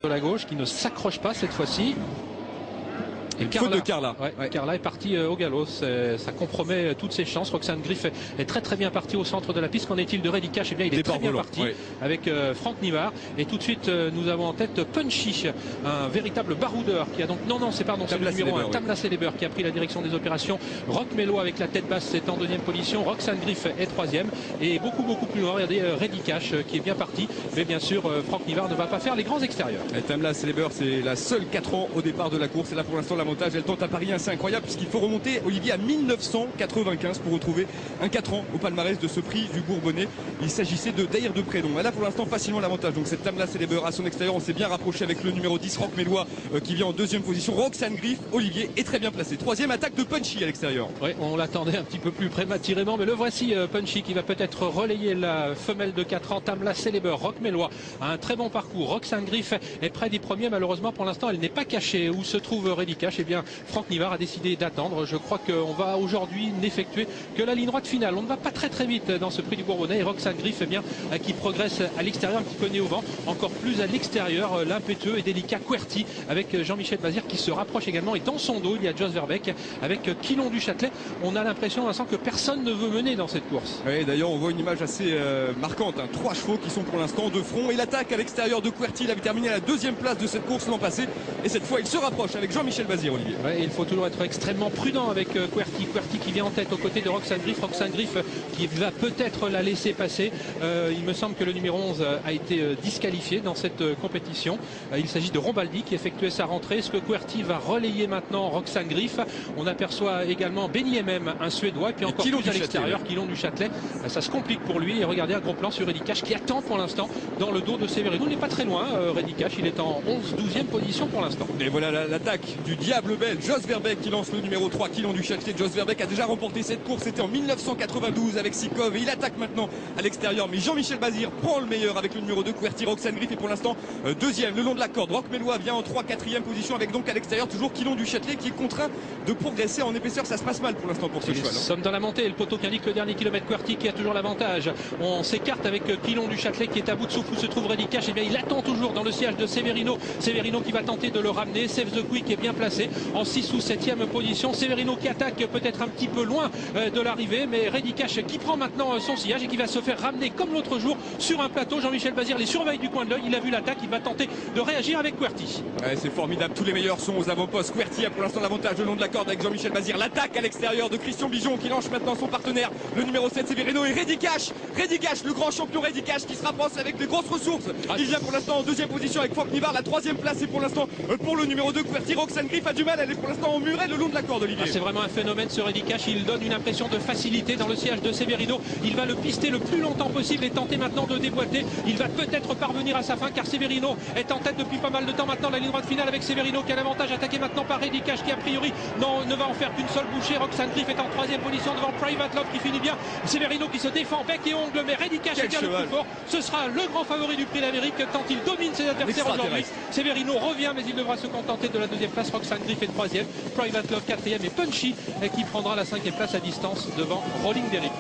de la gauche qui ne s'accroche pas cette fois-ci. Et Carla. Faute de Carla. Carla est partie au galop. Ça compromet toutes ses chances. Roxane Griff est très bien parti au centre de la piste. Qu'en est-il de Reddy Cash? Eh bien, il est très bien parti avec Franck Nivard. Et tout de suite, nous avons en tête Punchy, un véritable baroudeur qui a donc. Non, c'est le numéro 1, Tamla Celeber, qui a pris la direction des opérations. Rock Mello avec la tête basse est en deuxième position. Roxane Griff est troisième. Et beaucoup plus loin, regardez Reddy Cash qui est bien parti. Mais bien sûr, Franck Nivard ne va pas faire les grands extérieurs. Et Tamla Celeber, c'est la seule 4 ans au départ de la course. Et là, pour l'instant, elle tente un pari assez incroyable puisqu'il faut remonter, Olivier, à 1995 pour retrouver un 4 ans au palmarès de ce prix du Bourbonnais. Il s'agissait de Daïr de Prédon. Elle a pour l'instant facilement l'avantage. Donc cette Tamla Celeber à son extérieur, on s'est bien rapproché avec le numéro 10, Rock Mello, qui vient en deuxième position. Roxane Griff, Olivier, est très bien placé. Troisième attaque de Punchy à l'extérieur. Oui, on l'attendait un petit peu plus prématurément, mais le voici, Punchy, qui va peut-être relayer la femelle de 4 ans, Tamla Celeber. Rock Mello a un très bon parcours. Roxane Griff est près des premiers. Malheureusement, pour l'instant, elle n'est pas cachée. Où se trouve Reddy Cash? Eh bien, Franck Nivard a décidé d'attendre. Je crois qu'on va aujourd'hui n'effectuer que la ligne droite finale. On ne va pas très vite dans ce prix du Bourbonnais. Et Roxane Griff, qui progresse à l'extérieur, un petit peu nez au vent, encore plus à l'extérieur, l'impétueux et délicat Querty avec Jean-Michel Bazir qui se rapproche également. Et dans son dos, il y a Jos Verbeek avec Quilon du Châtelet. On a l'impression, Vincent, que personne ne veut mener dans cette course. Oui, d'ailleurs, on voit une image assez marquante. 3 chevaux qui sont pour l'instant de front. Et l'attaque à l'extérieur de Querty. Il avait terminé à la deuxième place de cette course l'an passé. Et cette fois, il se rapproche avec Jean-Michel Bazir, Olivier. Ouais, il faut toujours être extrêmement prudent avec Querty. Querty qui vient en tête aux côtés de Roxane Griff. Roxane Griff qui va peut-être la laisser passer. Il me semble que le numéro 11 a été disqualifié dans cette compétition. Il s'agit de Rombaldi qui effectuait sa rentrée. Est-ce que Querty va relayer maintenant Roxane Griff? On aperçoit également Benny MM, un Suédois, et puis encore plus à l'extérieur, Quilon du Châtelet. Ça se complique pour lui. Et regardez un gros plan sur Reddy Cash qui attend pour l'instant dans le dos de Severino. Il n'est pas très loin, Reddy Cash. Il est en 11-12e position pour l'instant. Et voilà l'attaque du diable belge, Jos Verbeek, qui lance le numéro 3, Quilon du Châtelet. Jos Verbeek a déjà remporté cette course, c'était en 1992 avec Sikov, et il attaque maintenant à l'extérieur. Mais Jean-Michel Bazir prend le meilleur avec le numéro 2, Querty. Roxane Griff est pour l'instant deuxième le long de la corde. Rock Mello vient en 3-4e position avec donc à l'extérieur toujours Quilon du Châtelet qui est contraint de progresser en épaisseur. Ça se passe mal pour l'instant pour ce cheval. Nous sommes dans la montée, le poteau qui indique le dernier kilomètre. Querty qui a toujours l'avantage. On s'écarte avec Quilon du Châtelet qui est à bout de souffle. Où se trouve Reddy Cash? Eh bien, il attend toujours dans le siège de Severino. Severino qui va tenter de le ramener. Save the Quick est bien placé en 6 ou 7e position. Severino qui attaque peut-être un petit peu loin de l'arrivée, mais Reddy Cash qui prend maintenant son sillage et qui va se faire ramener comme l'autre jour sur un plateau. Jean-Michel Bazir les surveille du coin de l'œil. Il a vu l'attaque, il va tenter de réagir avec Querty. Ouais, c'est formidable, tous les meilleurs sont aux avant-postes. Querty a pour l'instant l'avantage le long de la corde avec Jean-Michel Bazir. L'attaque à l'extérieur de Christian Bijon qui lance maintenant son partenaire, le numéro 7 Severino, et Reddy Cash, le grand champion Reddy Cash qui se rapproche avec les grosses ressources. Il vient pour l'instant en deuxième position avec Franck Nivard. La troisième place est pour l'instant pour le numéro 2 Querty. Roxane Griff a du mal, elle est pour l'instant emmurée le long de la corde, Olivier. C'est vraiment un phénomène ce Reddy Cash. Il donne une impression de facilité dans le siège de Severino. Il va le pister le plus longtemps possible et tenter maintenant de déboîter. Il va peut-être parvenir à sa fin car Severino est en tête depuis pas mal de temps maintenant. La ligne droite finale avec Severino qui a l'avantage, attaqué maintenant par Reddy Cash qui a priori ne va en faire qu'une seule bouchée. Roxane Griff est en 3e position devant Private Love qui finit bien. Severino qui se défend bec et ongle, mais Reddy Cash est bien le plus fort. Ce sera le grand favori du prix d'Amérique tant il domine ses adversaires aujourd'hui. Severino revient mais il devra se contenter de la 2e place. Roxane Griff est 3e, Private Love 4e et Punchy qui prendra la 5e place à distance devant Rolling Derrick.